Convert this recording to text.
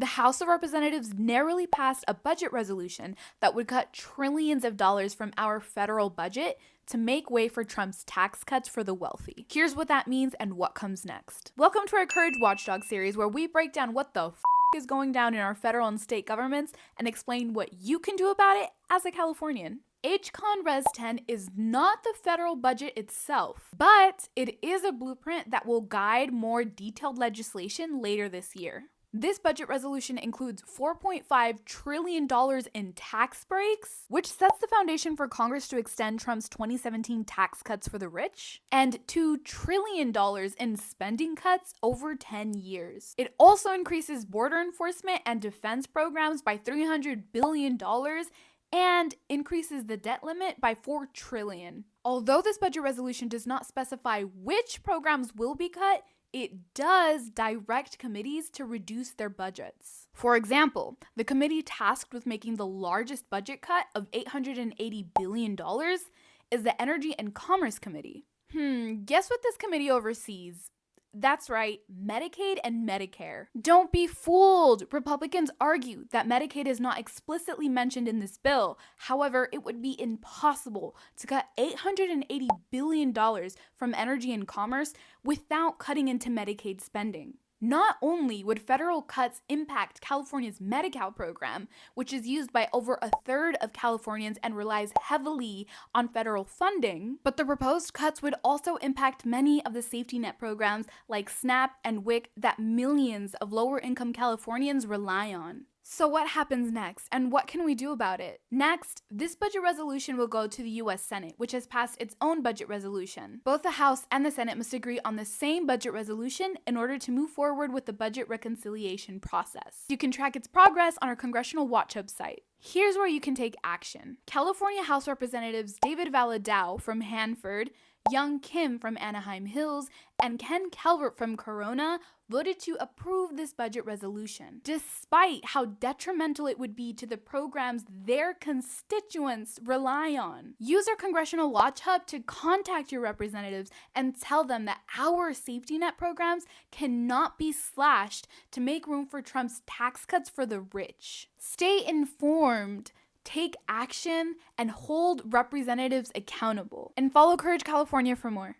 The House of Representatives narrowly passed a budget resolution that would cut trillions of dollars from our federal budget to make way for Trump's tax cuts for the wealthy. Here's what that means and what comes next. Welcome to our Courage Watchdog series, where we break down what the is going down in our federal and state governments and explain what you can do about it as a Californian. H.Con.Res.10 is not the federal budget itself, but it is a blueprint that will guide more detailed legislation later this year. This budget resolution includes $4.5 trillion in tax breaks, which sets the foundation for Congress to extend Trump's 2017 tax cuts for the rich, and $2 trillion in spending cuts over 10 years. It also increases border enforcement and defense programs by $300 billion and increases the debt limit by $4 trillion. Although this budget resolution does not specify which programs will be cut, it does direct committees to reduce their budgets. For example, the committee tasked with making the largest budget cut of $880 billion is the Energy and Commerce Committee. Guess what this committee oversees? That's right, Medicaid and Medicare. Don't be fooled! Republicans argue that Medicaid is not explicitly mentioned in this bill. However, it would be impossible to cut $880 billion from energy and commerce without cutting into Medicaid spending. Not only would federal cuts impact California's Medi-Cal program, which is used by over a third of Californians and relies heavily on federal funding, but the proposed cuts would also impact many of the safety net programs like SNAP and WIC that millions of lower-income Californians rely on. So what happens next, and what can we do about it? Next, this budget resolution will go to the U.S. Senate, which has passed its own budget resolution. Both the House and the Senate must agree on the same budget resolution in order to move forward with the budget reconciliation process. You can track its progress on our Congressional Watch Hub site. Here's where you can take action. California House Representatives David Valadao from Hanford, Young Kim from Anaheim Hills, and Ken Calvert from Corona voted to approve this budget resolution, despite how detrimental it would be to the programs their constituents rely on. Use our Congressional Watch Hub to contact your representatives and tell them that our safety net programs cannot be slashed to make room for Trump's tax cuts for the rich. Stay informed, take action, and hold representatives accountable. And follow Courage California for more.